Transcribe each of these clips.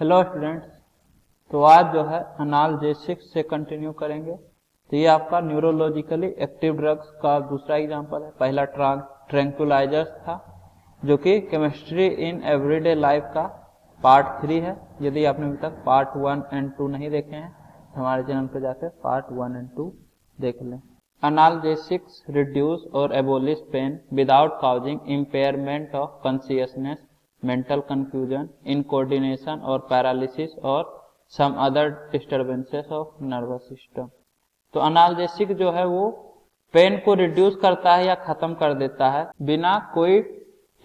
Hello students. तो आज जो है एनाल्जेसिक्स से कंटिन्यू करेंगे। तो ये आपका न्यूरोलॉजिकली एक्टिव ड्रग्स का दूसरा एग्जांपल है। पहला ट्रैंक्विलाइजर्स था जो कि केमिस्ट्री इन एवरीडे लाइफ का पार्ट 3 है। यदि आपने अभी तक पार्ट 1 एंड 2 नहीं देखे हैं तो हमारे चैनल पर जाकर पार्ट 1 एंड 2 देख लें। एनाल्जेसिक्स रिड्यूस और abolish pain without causing impairment of consciousness, mental confusion, incoordination और पैरालिसिस और some other disturbances of nervous system. तो एनाल्जेसिक जो है वो पेन को रिड्यूस करता है या खत्म कर देता है बिना कोई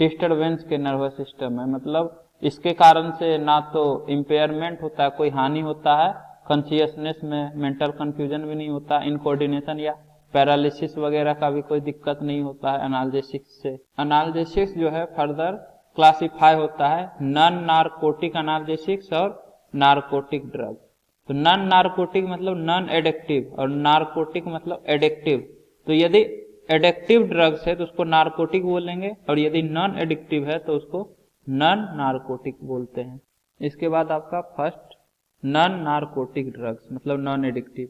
डिस्टर्बेंस के नर्वस सिस्टम में। मतलब इसके कारण से ना तो इम्पेयरमेंट होता है, कोई हानि होता है कॉन्शियसनेस में, मेंटल कंफ्यूजन भी नहीं होता, इनकोऑर्डिनेशन या पैरालिसिस वगैरह का भी कोई दिक्कत नहीं होता है एनाल्जेसिक्स से। एनाल्जेसिक्स जो है फर्दर क्लासिफाई होता है नॉन नारकोटिक एनाल्जेसिक्स और नारकोटिक ड्रग। तो नॉन नारकोटिक मतलब नॉन एडिक्टिव और नारकोटिक मतलब एडिक्टिव। तो यदि एडिक्टिव ड्रग्स है तो उसको नारकोटिक बोलेंगे और यदि नॉन एडिक्टिव है तो उसको नॉन नारकोटिक बोलते हैं। इसके बाद आपका फर्स्ट नॉन नारकोटिक ड्रग्स मतलब नॉन एडिक्टिव।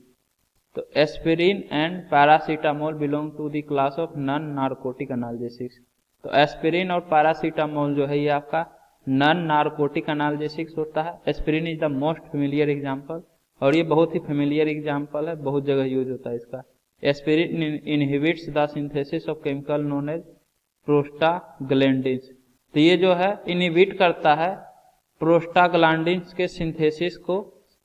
तो aspirin and paracetamol belong to the class of non narcotic analgesics. तो एस्पिरिन और पैरासीटामोल जो है ये आपका नॉन नारकोटिक एनाल्जेसिक्स होता है। Aspirin is the most familiar example और ये बहुत ही फेमिलियर एग्जांपल है, बहुत जगह यूज होता है इसका। Aspirin inhibits the synthesis of chemical known as prostaglandins. तो ये जो है इनहिबिट करता है प्रोस्टाग्लैंडिन्स के सिंथेसिस को,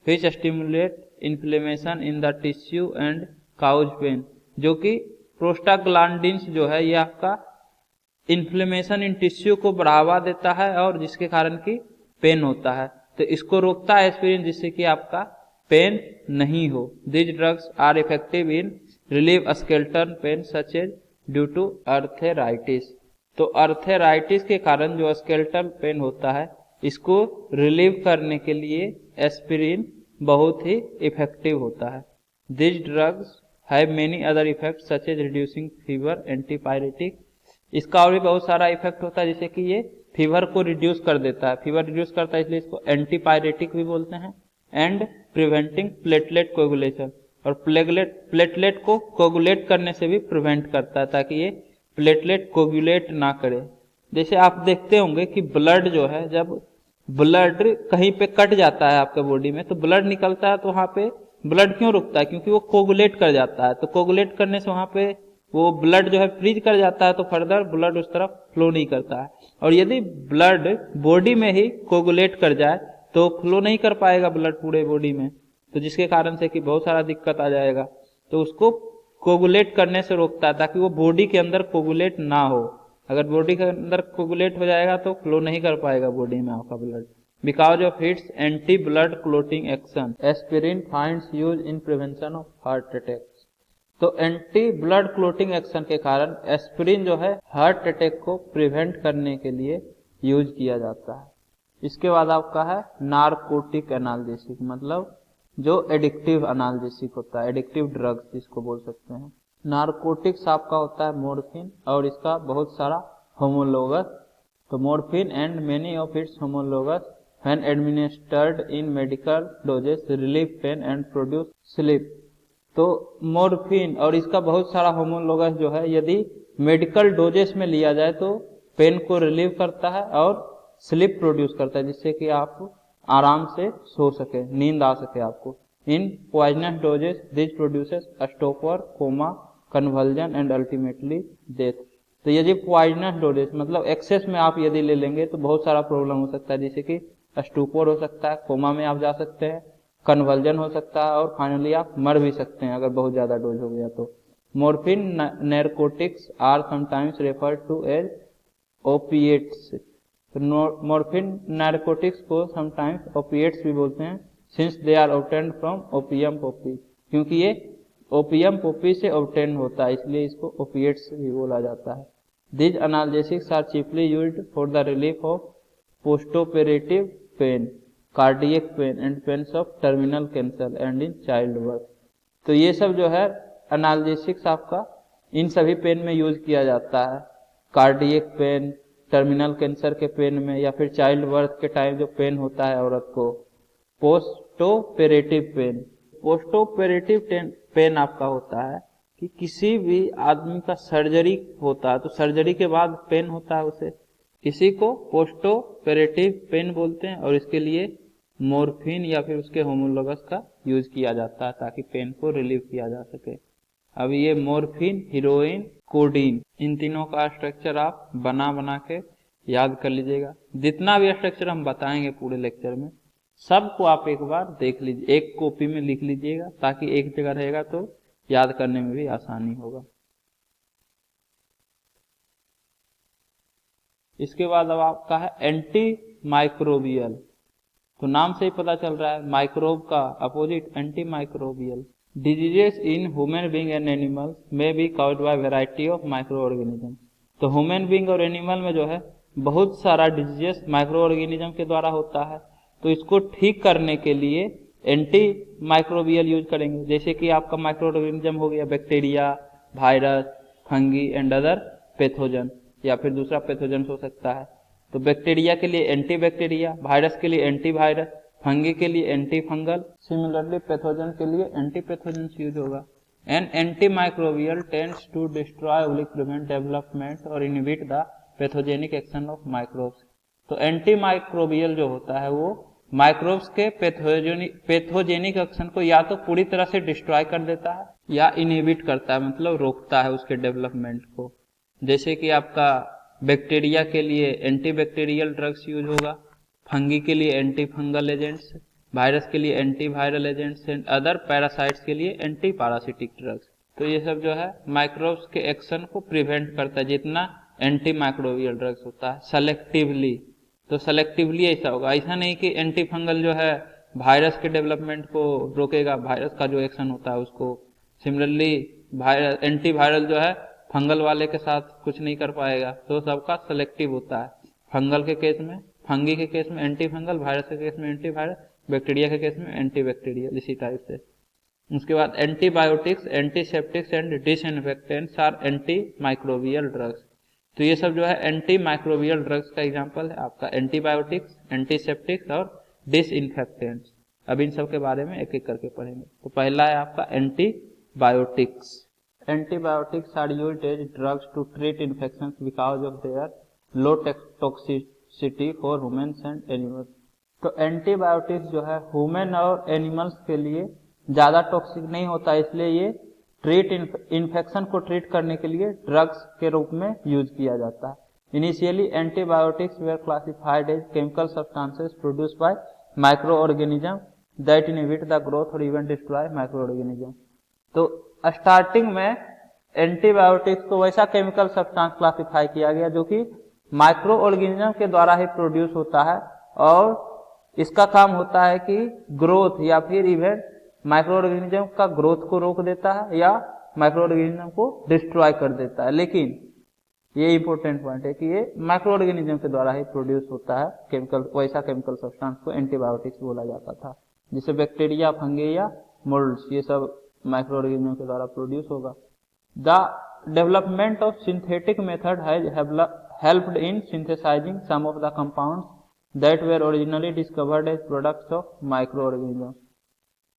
which stimulate inflammation in the tissue and cause pain. जो कि प्रोस्टाग्लैंडिन्स जो है ये आपका इन्फ्लेमेशन इन टिश्यू को बढ़ावा देता है और जिसके कारण की पेन होता है। तो इसको रोकता है एस्पिरिन, जिससे कि आपका पेन नहीं हो। This drugs are effective in relieve skeletal pain such as due to arthritis. तो अर्थेराइटिस के कारण जो स्केलेटल पेन होता है इसको रिलीव करने के लिए एस्पिरिन बहुत ही इफेक्टिव होता है। This drugs have many other effects such as reducing fever, antipyretic. इसका और भी बहुत सारा इफेक्ट होता है, जैसे कि ये फीवर को रिड्यूस कर देता है। फीवर रिड्यूस करता है इसलिए इसको एंटीपायरेटिक भी बोलते हैं। एंड प्रिवेंटिंग प्लेटलेट कोगुलेशन, और प्लेटलेट को कोगुलेट करने से भी प्रिवेंट करता है ताकि ये प्लेटलेट कोगुलेट ना करे। जैसे आप देखते होंगे कि ब्लड जो है, जब ब्लड कहीं पे कट जाता है आपके बॉडी में तो ब्लड निकलता है, तो वहां पे ब्लड क्यों रुकता है? क्योंकि वो कोगुलेट कर जाता है। तो कोगुलेट करने से वहां पे वो ब्लड जो है फ्रीज कर जाता है, तो फर्दर ब्लड उस तरफ फ्लो नहीं करता है। और यदि ब्लड बॉडी में ही कोगुलेट कर जाए तो फ्लो नहीं कर पाएगा ब्लड पूरे बॉडी में, तो जिसके कारण से कि बहुत सारा दिक्कत आ जाएगा। तो उसको कोगुलेट करने से रोकता है ताकि वो बॉडी के अंदर कोगुलेट ना हो। अगर बॉडी के अंदर कोगुलेट हो जाएगा तो फ्लो नहीं कर पाएगा बॉडी में आपका blood. Because of its anti blood clotting action, aspirin finds use in prevention of heart attack. तो एंटी ब्लड क्लोटिंग एक्शन के कारण एस्पिरिन जो है हार्ट अटैक को प्रिवेंट करने के लिए यूज किया जाता है। इसके बाद आपका है नारकोटिक एनाल्जेसिक, मतलब जो एडिक्टिव एनाल्जेसिक होता है, एडिक्टिव ड्रग्स जिसको बोल सकते हैं। नारकोटिक्स आपका होता है मोर्फिन और इसका बहुत सारा होमोलोगस। तो morphine and many of its homologous when administered in medical doses relieve pain and produce sleep. तो मोर्फिन और इसका बहुत सारा होमोलोगस जो है यदि मेडिकल डोजेस में लिया जाए तो पेन को रिलीव करता है और स्लीप प्रोड्यूस करता है, जिससे कि आप आराम से सो सके, नींद आ सके आपको। In poisonous doses this produces stupor, coma, convulsion and ultimately death. तो यदि पॉइजनस डोजेस मतलब एक्सेस में आप यदि ले लेंगे तो बहुत सारा प्रॉब्लम हो सकता है, जैसे कि स्टोपर हो सकता है, कोमा में आप जा सकते हैं, कन्वर्जन हो सकता है और फाइनली आप मर भी सकते हैं अगर बहुत ज्यादा डोज हो गया तो। Morphine narcotics are sometimes referred to as opiates. Morphine narcotics को समटाइम्स ओपिएट्स भी बोलते हैं, since they are obtained from opium poppy. क्योंकि ये ओपियम पॉपी से ऑब्टेन होता है इसलिए इसको ओपिएट्स भी बोला जाता है। This analgesics are chiefly used for the relief of postoperative pain, cardiac pain and pains of terminal cancer and in childbirth. तो ये सब जो है एनाल्जेसिक्स आपका इन सभी पेन में यूज किया जाता है। कार्डियक पेन, टर्मिनल कैंसर के पेन में, या फिर चाइल्ड बर्थ के टाइम जो पेन होता है औरत को, पोस्टोपेरेटिव पेन। पोस्टोपेरेटिव पेन आपका होता है कि किसी भी आदमी का सर्जरी होता है तो सर्जरी के बाद पेन होता है, उसे इसी को पोस्टोपेरेटिव पेन बोलते हैं, और इसके लिए मोर्फिन या फिर उसके होमोलोगस का यूज किया जाता है ताकि पेन को रिलीव किया जा सके। अब ये मोर्फिन, हीरोइन, कोडीन, इन तीनों का स्ट्रक्चर आप बना के याद कर लीजिएगा। जितना भी स्ट्रक्चर हम बताएंगे पूरे लेक्चर में, सबको आप एक बार देख लीजिए, एक कॉपी में लिख लीजिएगा, ताकि एक जगह रहेगा तो याद करने में भी आसानी होगा। इसके बाद अब आपका है एंटी माइक्रोबियल। तो नाम से ही पता चल रहा है, माइक्रोब का opposite antimicrobial. Diseases in human being and animals may be caused by variety of micro organism. तो ह्यूमन बीइंग और एनिमल में जो है बहुत सारा डिजीजेस माइक्रो ऑर्गेनिज्म के द्वारा होता है, तो इसको ठीक करने के लिए एंटी माइक्रोबियल यूज करेंगे। जैसे कि आपका माइक्रो ऑर्गेनिज्म हो गया bacteria, virus, fungi and other pathogen, या फिर दूसरा पैथोजन हो सकता है। तो बैक्टीरिया के लिए एंटी बैक्टीरिया, वायरस के लिए एंटी वायरस, फंगी के लिए एंटी फंगल, सिमिलरली पैथोजन के लिए एंटी पैथोजन यूज होगा। An anti microbial tends to destroy और प्रिवेंट डेवलपमेंट और inhibit the pathogenic action of microbes. तो एंटी माइक्रोबियल जो होता है वो माइक्रोब्स के पैथोजेनिक एक्शन को या तो पूरी तरह से डिस्ट्रॉय कर देता है या इनहिबिट करता है, मतलब रोकता है उसके डेवलपमेंट को। जैसे कि आपका बैक्टीरिया के लिए एंटी बैक्टीरियल ड्रग्स यूज होगा, फंगी के लिए एंटी फंगल एजेंट्स, वायरस के लिए anti viral agents and other parasites के लिए एंटी पैरासिटिक ड्रग्स। तो ये सब जो है माइक्रोब्स के एक्शन को प्रिवेंट करता है, जितना एंटी माइक्रोबियल ड्रग्स होता है सेलेक्टिवली। तो सेलेक्टिवली ऐसा होगा, ऐसा नहीं कि एंटी फंगल जो है वायरस के डेवलपमेंट को रोकेगा, वायरस का जो एक्शन होता है उसको। सिमिलरली एंटी वायरल जो है फंगल वाले के साथ कुछ नहीं कर पाएगा, तो सबका सेलेक्टिव होता है। फंगल के केस में, फंगी के केस में एंटी फंगल, वायरस के केस में एंटी वायरस, बैक्टीरिया के केस में एंटी बैक्टीरियल, इसी टाइप से। उसके बाद antibiotics, antiseptics and disinfectants are anti microbial drugs. तो ये सब जो है एंटी माइक्रोबियल ड्रग्स का एग्जांपल है आपका, एंटीबायोटिक्स, एंटीसेप्टिक्स और डिसइंफेक्टेंट्स। अब इन सब के बारे में एक एक करके पढ़ेंगे। तो पहला है आपका antibiotics. Antibiotics are used as drugs to treat infections because of their low toxicity for humans and animals. तो एंटीबायोटिक्स जो है ह्यूमन और एनिमल्स के लिए ज्यादा टॉक्सिक नहीं होता, इसलिए ये इन्फेक्शन को ट्रीट करने के लिए ड्रग्स के रूप में यूज किया जाता है। Initially antibiotics were classified as chemical substances produced by micro organism that inhibit the growth और इवन डिस्ट्रॉय माइक्रो ऑर्गेनिज्म। तो स्टार्टिंग में एंटीबायोटिक्स को वैसा केमिकल सब्सटेंस क्लासिफाई किया गया जो कि माइक्रो ऑर्गेनिज्म के द्वारा ही प्रोड्यूस होता है, और इसका काम होता है कि ग्रोथ या फिर इवन माइक्रो ऑर्गेनिज्म का ग्रोथ को रोक देता है या माइक्रो ऑर्गेनिज्म को डिस्ट्रॉय कर देता है। लेकिन ये इंपॉर्टेंट पॉइंट है कि ये माइक्रो ऑर्गेनिज्म के द्वारा ही प्रोड्यूस होता है केमिकल, वैसा केमिकल सब्सटेंस को एंटीबायोटिक्स बोला जाता था, जिसे बैक्टीरिया, फंगी या मोल्ड्स, ये सब माइक्रो ऑर्गेनिज्म के द्वारा प्रोड्यूस होगा। The development of synthetic method has helped in synthesising some of the compounds that were originally discovered as products of micro organism.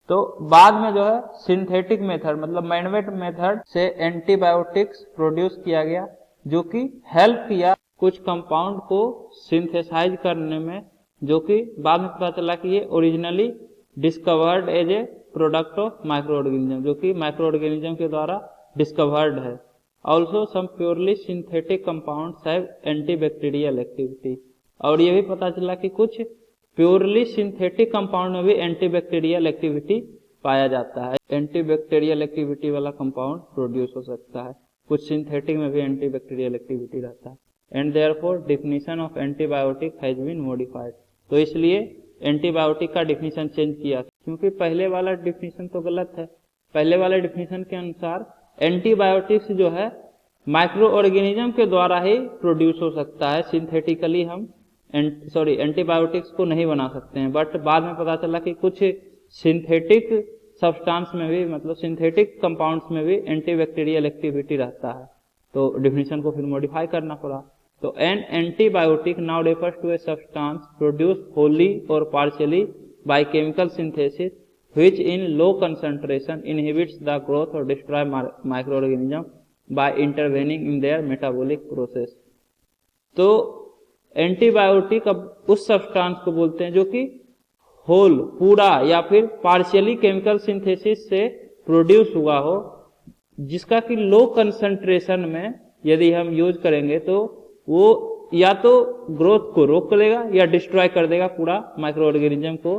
तो बाद में जो है सिंथेटिक मेथड मतलब मैनमेड मेथड से एंटीबायोटिक्स प्रोड्यूस किया गया, जो कि हेल्प किया कुछ कंपाउंड को सिंथेसाइज करने में, जो कि बाद में पता चला कि ये originally discovered as a product of micro organism, जो कि माइक्रो ऑर्गेनिज्म के द्वारा डिस्कवर्ड है। Also some purely synthetic compounds have antibacterial activity, और ये भी पता चला कि कुछ प्योरली सिंथेटिक कंपाउंड में भी एंटीबैक्टीरियल एक्टिविटी पाया जाता है। एंटीबैक्टीरियल एक्टिविटी वाला कंपाउंड प्रोड्यूस हो सकता है, कुछ सिंथेटिक में भी एंटीबैक्टीरियल एक्टिविटी रहता है। And therefore definition of antibiotic has been modified. तो इसलिए एंटीबायोटिक का डिफिनीशन चेंज किया, क्योंकि पहले वाला डिफिनीशन तो गलत है। पहले वाले डिफिनीशन के अनुसार एंटीबायोटिक्स जो है माइक्रो ऑर्गेनिज्म के द्वारा ही प्रोड्यूस हो सकता है, सिंथेटिकली हम एंटीबायोटिक्स को नहीं बना सकते हैं। बट बाद में पता चला कि कुछ सिंथेटिक सब्सटेंस में भी, मतलब सिंथेटिक कंपाउंड्स में भी एंटीबैक्टीरियल एक्टिविटी रहता है, तो डिफिनीशन को फिर मॉडिफाई करना पड़ा। तो an antibiotic now refers to a substance produce wholly और partially by chemical synthesis which in low concentration inhibits the growth or destroy microorganism by intervening in their metabolic process। तो antibiotic अब उस substance को बोलते हैं जो कि whole पूरा या फिर पार्शियली केमिकल सिंथेसिस से प्रोड्यूस हुआ हो, जिसका कि लो कंसंट्रेशन में यदि हम यूज करेंगे तो वो या तो ग्रोथ को रोक लेगा या डिस्ट्रॉय कर देगा पूरा माइक्रो ऑर्गेनिज्म को,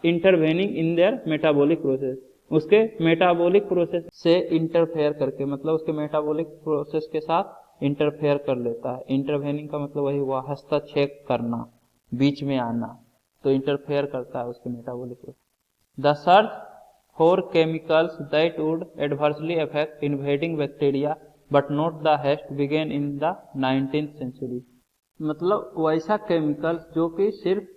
intervening in their metabolic process, उसके मेटाबॉलिक प्रोसेस से इंटरफेयर करके, मतलब उसके मेटाबॉलिक प्रोसेस के साथ इंटरफेयर कर लेता है। इंटरवेनिंग का मतलब वही हुआ हस्तक्षेप करना, बीच में आना, तो इंटरफेयर करता है उसके metabolic process. The search for chemicals that would adversely affect invading bacteria but not the host began in the 19th century. मतलब वैसा केमिकल्स जो कि सिर्फ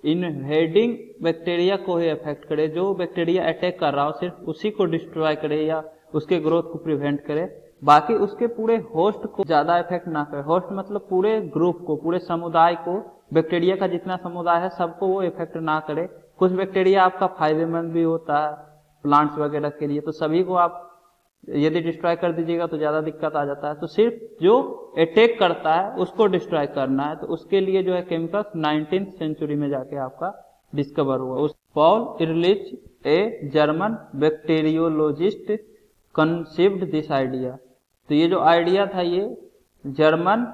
इन्वेडिंग बैक्टीरिया को ही अफेक्ट करे, जो बैक्टीरिया अटैक कर रहा हो सिर्फ उसी को डिस्ट्रॉय करे या उसके ग्रोथ को प्रिवेंट करे, बाकी उसके पूरे होस्ट को ज्यादा इफेक्ट ना करे। होस्ट मतलब पूरे ग्रुप को, पूरे समुदाय को, बैक्टीरिया का जितना समुदाय है सबको वो इफेक्ट ना करे। कुछ बैक्टीरिया आपका फायदेमंद भी होता है प्लांट्स वगैरह के लिए, तो सभी को आप यदि डिस्ट्रॉय कर दीजिएगा तो ज्यादा दिक्कत आ जाता है। तो सिर्फ जो अटैक करता है उसको डिस्ट्रॉय करना है, तो उसके लिए जो है केमिकल्स 19th सेंचुरी में जाके आपका डिस्कवर हुआ। उस Paul Ehrlich a German bacteriologist conceived this idea. तो ये जो आइडिया था ये जर्मन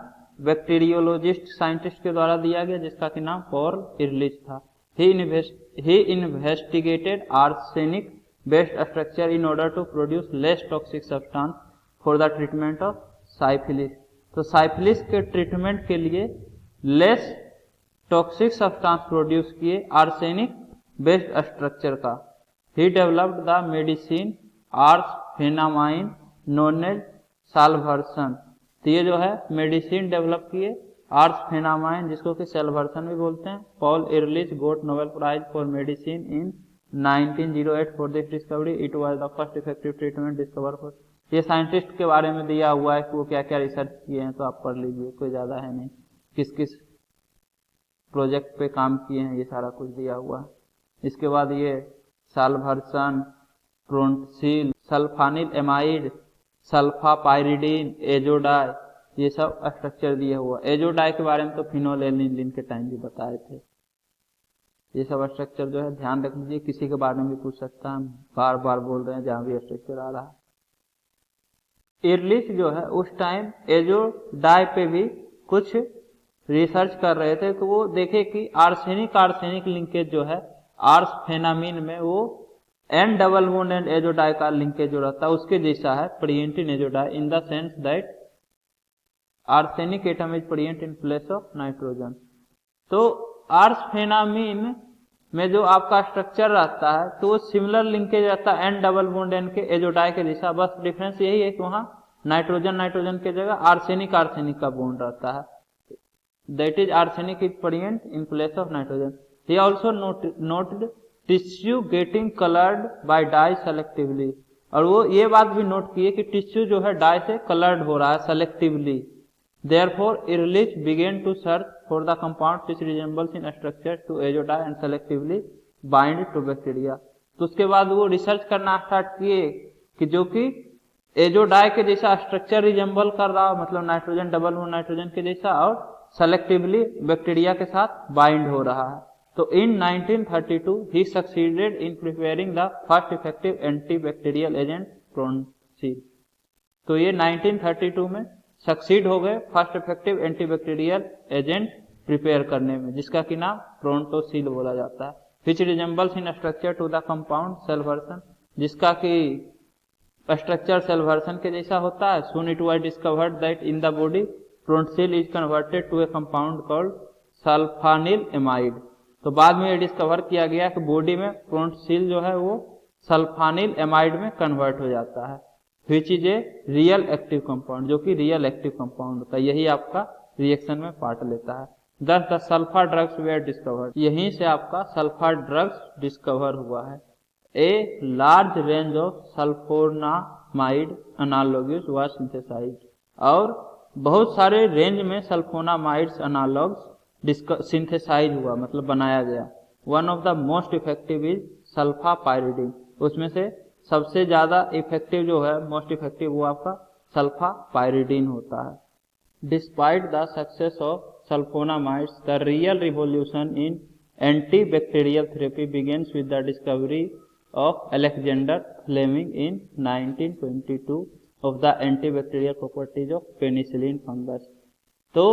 बैक्टीरियोलॉजिस्ट साइंटिस्ट के द्वारा दिया गया, जिसका कि नाम पॉल इरलिच था। He investigated arsenic based structure in order to produce less toxic substance for the treatment of syphilis. तो साइफिलिस के ट्रीटमेंट के लिए लेस टॉक्सिक सब्सटेंस प्रोड्यूस किए आर्सेनिक बेस्ड स्ट्रक्चर का। He developed the medicine arsphenamine known as Salvarsan. तो ये जो है मेडिसिन डेवलप किए आर्सफेनामाइन, जिसको कि साल्वर्सन भी बोलते हैं। Paul Ehrlich got Nobel prize for medicine in 1908 for this discovery. It was the first effective treatment discover for. ये साइंटिस्ट के बारे में दिया हुआ है कि वो क्या क्या रिसर्च किए हैं, तो आप पढ़ लीजिए, कोई ज्यादा है नहीं, किस किस प्रोजेक्ट पे काम किए हैं ये सारा कुछ दिया हुआ है। इसके बाद ये साल्वर्सन, प्रोन्सिल, सल्फानिल एमाइड, सल्फापाइरिडीन, एजोडाई, ये सब स्ट्रक्चर दिया हुआ। एजोडाई के बारे में तो फिनोलेनिलीन के टाइम भी बताए थे। ये सब स्ट्रक्चर जो है ध्यान रख लीजिए, किसी के बारे में भी पूछ सकता है, बार बार बोल रहे हैं जहां भी स्ट्रक्चर आ रहा है। इरलिच जो है उस टाइम एजोडाई पे भी कुछ रिसर्च कर रहे थे, तो वो देखे कि आर्सेनिक लिंकेज जो है आर्सफेनामिन में वो N double bond and azo dye का लिंकेज जो रहता है उसके जैसा है, present in azo dye, in the sense that arsenic atom is present in place of nitrogen. तो आर्सफेनामिन में जो आपका स्ट्रक्चर रहता है तो वो सिमिलर लिंकेज रहता है एन डबल बॉन्ड एन के एजोडाई के जैसा, बस डिफरेंस यही है कि वहां नाइट्रोजन के जगह आर्सेनिक का बॉन्ड रहता है, that is arsenic is present in place of nitrogen. He also noted tissue getting coloured by dye selectively, और वो ये बात भी नोट किए कि टिश्यू जो है डाई से कलर्ड हो रहा है selectively. Therefore, Ehrlich began to search for the compounds which resembles in structure to azodai and selectively bind to bacteria। तो उसके बाद वो रिसर्च करना स्टार्ट किए कि जो कि एजोडाई के जैसा स्ट्रक्चर रिजेंबल कर रहा हो, मतलब नाइट्रोजन डबल बॉन्ड नाइट्रोजन के जैसा, और सेलेक्टिवली बैक्टीरिया के साथ बाइंड हो रहा है। तो इन 1932 he succeeded in preparing the first effective antibacterial agent प्रोन्सिल। तो ये 1932 में सक्सीड हो गए first effective antibacterial agent prepare करने में, जिसका कि नाम प्रोन्टोसिल बोला जाता है। Which resembles in structure to the compound Salvarsan, जिसका कि स्ट्रक्चर साल्वर्सन के जैसा होता है। Soon it was discovered that in the body Prontosil is converted to a compound called sulfanilamide. तो बाद में ये डिस्कवर किया गया कि बॉडी में प्रोन्टोसिल जो है वो सल्फानिल एमाइड में कन्वर्ट हो जाता है। Which is a real active compound, जो कि रियल एक्टिव कंपाउंड होता है, यही आपका रिएक्शन में पार्ट लेता है। Thus the sulfa drugs were discovered, यहीं से आपका सल्फा ड्रग्स डिस्कवर हुआ है। A large range of sulfonamide analogues was synthesised, और बहुत सारे रेंज में सल्फोनामाइड्स अनालॉग्स सिंथेसाइज हुआ, मतलब बनाया गया। One of the most effective is sulfapyridine. उसमें से सबसे ज्यादा इफेक्टिव जो है, मोस्ट इफेक्टिव, वो आपका सल्फापाइरिडिन होता है। Despite the success of sulfonamides, the real revolution in antibacterial therapy begins with the discovery of Alexander Fleming in 1922 of the antibacterial properties of penicillin fungus। तो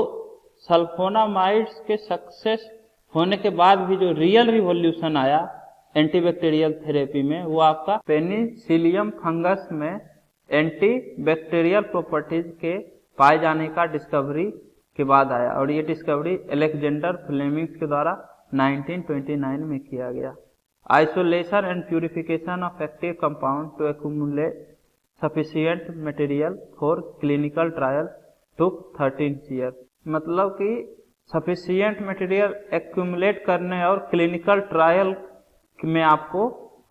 सल्फोनामाइड्स के सक्सेस होने के बाद भी जो रियल रिवॉल्यूशन आया एंटीबैक्टीरियल थेरेपी में, वो आपका पेनिसिलियम फंगस में एंटीबैक्टीरियल प्रॉपर्टीज के पाए जाने का डिस्कवरी के बाद आया। और ये डिस्कवरी अलेक्जेंडर फ्लेमिंग के द्वारा 1929 में किया गया। Isolation and purification of active compound to accumulate sufficient material for clinical trial took 13 year. मतलब कि सफिशिएंट मटेरियल एक्यूमुलेट करने और क्लिनिकल ट्रायल में आपको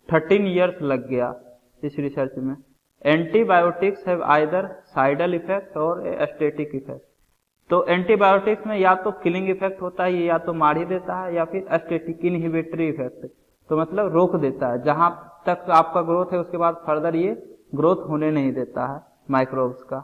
13 ईयर्स लग गया इस रिसर्च में। एंटीबायोटिक्स हैव आइदर साइडल इफेक्ट और एस्टेटिक इफेक्ट। तो एंटीबायोटिक्स में या तो किलिंग इफेक्ट होता है, ये या तो मार ही देता है, या फिर एस्टेटिक इनहिबिटरी इफेक्ट, तो मतलब रोक देता है, जहां तक आपका ग्रोथ है उसके बाद फर्दर ये ग्रोथ होने नहीं देता है माइक्रोब्स का।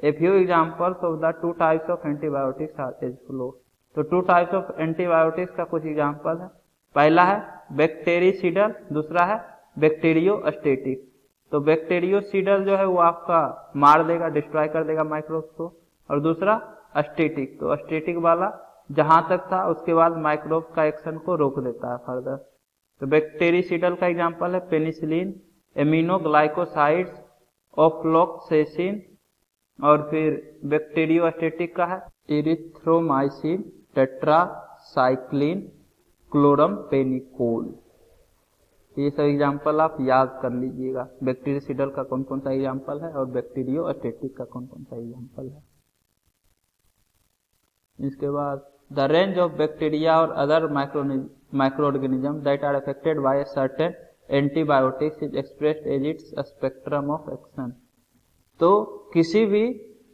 A few examples of the two types of antibiotics are as follow. तो टू टाइप्स ऑफ एंटीबायोटिक्स का कुछ एग्जांपल है। पहला है बैक्टीरिसिडल, दूसरा है बैक्टीरियोस्टेटिक। तो बैक्टीरियोसिडल जो है वो आपका मार देगा, डिस्ट्रॉय कर देगा माइक्रोब्स को, और दूसरा अस्टेटिक, तो अस्टेटिक वाला जहां तक था उसके बाद माइक्रोब्स का एक्शन को रोक देता है फर्दर। तो बैक्टीरिसिडल का एग्जांपल है पेनिसिलिन, एमिनोग्लाइकोसाइड्स, ऑफ्लोक्सेसिन, और फिर बैक्टीरियोस्टेटिक का है इरिथ्रोमाइसिन, टेट्रासाइक्लिन, क्लोरमपेनिकोल। ये सब एग्जाम्पल आप याद कर लीजिएगा, बैक्टीरिसिडल का कौन कौन सा एग्जाम्पल है और बैक्टीरियोस्टेटिक का कौन कौन सा एग्जाम्पल है। इसके बाद द रेंज ऑफ बैक्टीरिया और other micro organism that are affected by a certain antibiotics is expressed as its spectrum of action. तो किसी भी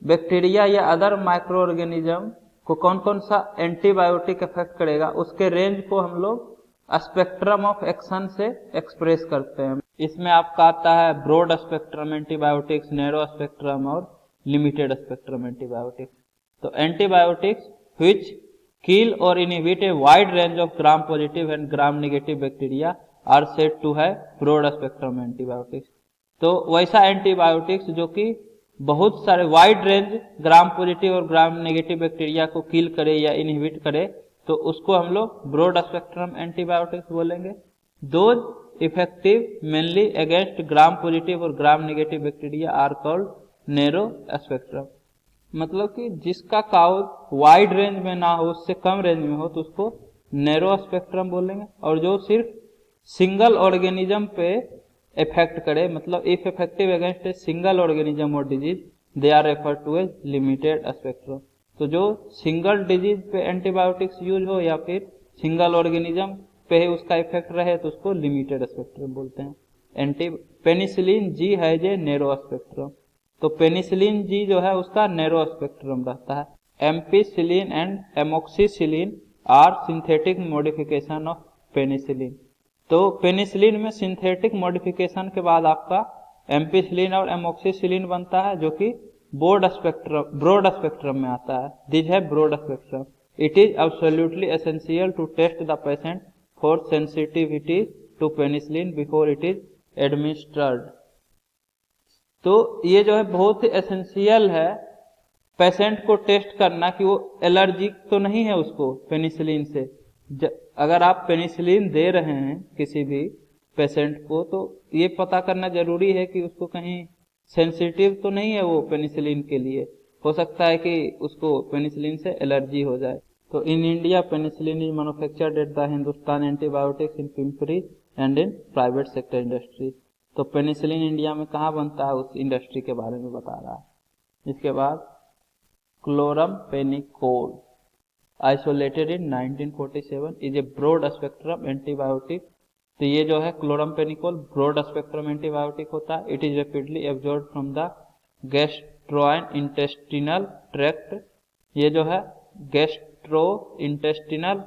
बैक्टीरिया या अदर माइक्रो ऑर्गेनिज्म को कौन कौन सा एंटीबायोटिक इफेक्ट करेगा, उसके रेंज को हम लोग स्पेक्ट्रम ऑफ एक्शन से एक्सप्रेस करते हैं। इसमें आपका आता है broad spectrum antibiotics, narrow spectrum और लिमिटेड स्पेक्ट्रम एंटीबायोटिक्स। तो एंटीबायोटिक्स व्हिच किल और inhibit a wide range of gram positive and gram negative bacteria are said to है ब्रॉड स्पेक्ट्रम एंटीबायोटिक्स। तो वैसा एंटीबायोटिक्स जो कि बहुत सारे वाइड रेंज ग्राम पॉजिटिव और ग्राम नेगेटिव बैक्टीरिया को किल करे या इनहिबिट करे, तो उसको हम लोग ब्रॉड स्पेक्ट्रम एंटीबायोटिक्स बोलेंगे। Those effective mainly against Gram positive और Gram negative bacteria are called narrow spectrum. मतलब कि जिसका काउज वाइड रेंज में ना हो, उससे कम रेंज में हो, तो उसको नैरो स्पेक्ट्रम बोलेंगे। और जो सिर्फ सिंगल ऑर्गेनिज्म पे इफेक्ट करे, मतलब if effective against a single organism और disease, they are referred to as limited spectrum. तो जो सिंगल डिजीज पे एंटीबायोटिक्स यूज हो या फिर सिंगल ऑर्गेनिज्म पे उसका इफेक्ट रहे, तो उसको लिमिटेड स्पेक्ट्रम बोलते हैं। पेनिसिलिन जी है जे नैरो स्पेक्ट्रम। तो पेनिसिलिन जी जो है उसका नैरो स्पेक्ट्रम रहता है। Ampicillin and amoxicillin are synthetic modification of penicillin. तो पेनिसिलिन में सिंथेटिक मॉडिफिकेशन के बाद आपका एम्पिसिलिन और एमोक्सिसिलिन बनता है, जो कि ब्रॉड स्पेक्ट्रम में आता है। दिस है broad spectrum. It is absolutely essential to test the patient for sensitivity to penicillin before it is administered. तो ये जो है बहुत ही एसेंशियल है पेशेंट को टेस्ट करना कि वो एलर्जिक तो नहीं है उसको पेनिसिलिन से। अगर आप पेनिसिलिन दे रहे हैं किसी भी पेशेंट को, तो ये पता करना जरूरी है कि उसको कहीं सेंसिटिव तो नहीं है वो पेनिसिलिन के लिए। हो सकता है कि उसको पेनिसिलिन से एलर्जी हो जाए। तो in India penicillin is manufactured at the Hindustan antibiotics in Pimpri and in private sector industry. तो पेनिसिलिन इंडिया में कहाँ बनता है उस इंडस्ट्री के बारे में बता रहा है। इसके बाद chloramphenicol isolated in 1947 is a broad spectrum antibiotic. तो ये जो है क्लोरमपेनिकोल ब्रॉड स्पेक्ट्रम एंटीबायोटिक होता है। It is rapidly absorb from the gastrointestinal tract, ये जो है गैस्ट्रो इंटेस्टिनल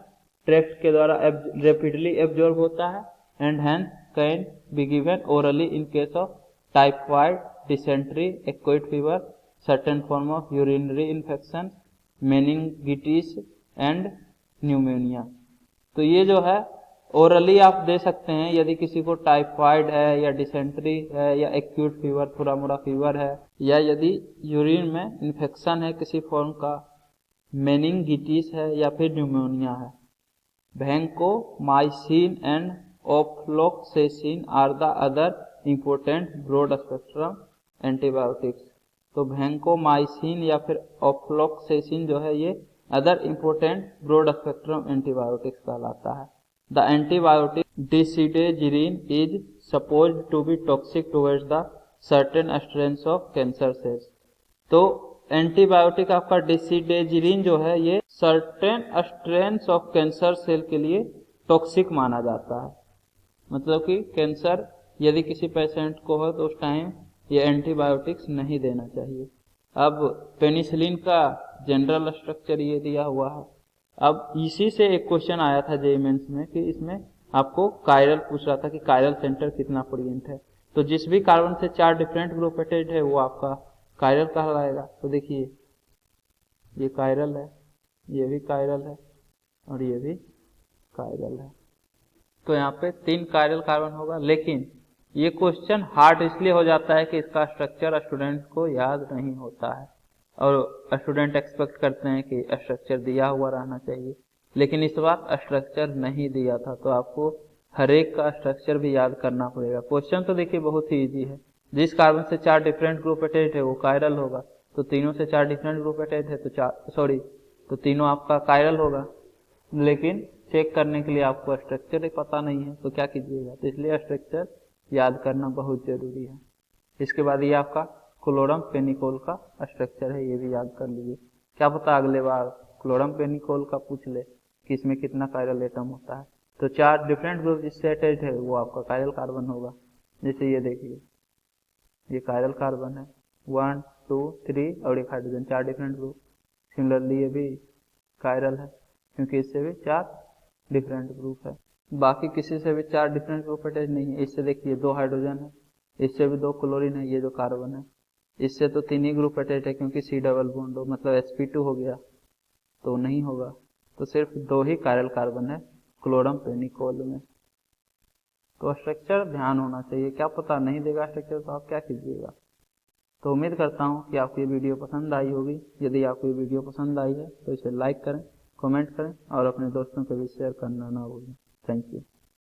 ट्रैक्ट के द्वारा रेपिडली एब्जॉर्ब होता है and hence can be given orally in case of typhoid, dysentery, acquired fever, certain form of urinary infection, meningitis and pneumonia. तो ये जो है ओरली आप दे सकते हैं यदि किसी को टाइफाइड है या डिसेंट्री है या एक्यूट फीवर, थोड़ा मोड़ा फीवर है, या यदि यूरिन में इन्फेक्शन है किसी फॉर्म का, मेनिंगिटिस है या फिर न्यूमोनिया है। Vancomycin and ofloxacin are the other important broad spectrum antibiotics. तो वैंकोमाइसिन या फिर ऑफ्लॉक्सेसिन जो है ये other important broad spectrum antibiotics कहलाता है। द एंटीबायोटिक डिसिडेजिरिन is supposed to be toxic towards the certain strains of cancer cells. तो एंटीबायोटिक आपका डिसिडेजिरिन जो है ये certain strains of cancer cell के लिए टॉक्सिक माना जाता है। मतलब कि कैंसर यदि किसी पेशेंट को हो तो उस टाइम ये एंटीबायोटिक्स नहीं देना चाहिए। अब पेनिसिलिन का जनरल स्ट्रक्चर ये दिया हुआ है। अब इसी से एक क्वेश्चन आया था जेईई मेंस में कि इसमें आपको कायरल पूछ रहा था कि कायरल सेंटर कितना प्रोमिनेंट है। तो जिस भी कार्बन से 4 डिफरेंट ग्रुप अटैच्ड है वो आपका कायरल कहलाएगा। तो देखिए ये कायरल है, ये भी कायरल है और ये भी कायरल है। तो यहाँ पे 3 कायरल कार्बन होगा। लेकिन ये क्वेश्चन हार्ड इसलिए हो जाता है कि इसका स्ट्रक्चर स्टूडेंट को याद नहीं होता है और स्टूडेंट एक्सपेक्ट करते हैं कि स्ट्रक्चर दिया हुआ रहना चाहिए, लेकिन इस बार स्ट्रक्चर नहीं दिया था तो आपको हर एक का स्ट्रक्चर भी याद करना पड़ेगा। क्वेश्चन तो देखिए बहुत ही इजी है। जिस कार्बन से 4 डिफरेंट ग्रुप अटैच्ड है वो कायरल होगा, तो तीनों से 4 डिफरेंट ग्रुप अटैच्ड है तो तीनों आपका कायरल होगा। लेकिन चेक करने के लिए आपको स्ट्रक्चर ही पता नहीं है तो क्या कीजिएगा, तो इसलिए स्ट्रक्चर याद करना बहुत जरूरी है। इसके बाद ये आपका क्लोरम पेनिकोल का स्ट्रक्चर है, ये भी याद कर लीजिए। क्या पता अगले बार क्लोरम पेनिकोल का पूछ ले कि इसमें कितना कायरल एटम होता है। तो 4 डिफरेंट ग्रुप जिससे अटैच्ड है वो आपका कायरल कार्बन होगा। जैसे ये देखिए ये कायरल कार्बन है 1 2 3 और एक हाइड्रोजन, 4 डिफरेंट ग्रुप। सिमिलरली ये भी कायरल है क्योंकि इससे भी 4 डिफरेंट ग्रुप है। बाकी किसी से भी 4 डिफरेंट ग्रुप अटैच नहीं है। इससे देखिए 2 हाइड्रोजन है, इससे भी 2 क्लोरीन है, ये जो कार्बन है। इससे तो 3 ही ग्रुप अटैच है क्योंकि C डबल बॉन्ड हो मतलब sp2 हो गया तो नहीं होगा। तो सिर्फ 2 ही कायरल कार्बन है क्लोरम पेनिकोल में। तो स्ट्रक्चर ध्यान होना चाहिए, क्या पता नहीं देगा स्ट्रक्चर तो आप क्या कीजिएगा। तो उम्मीद करता हूँ कि आपको ये वीडियो पसंद आई होगी। यदि आपको ये वीडियो पसंद आई है तो इसे लाइक करें, कमेंट करें और अपने दोस्तों के भी शेयर करना ना भूलें। Thank you.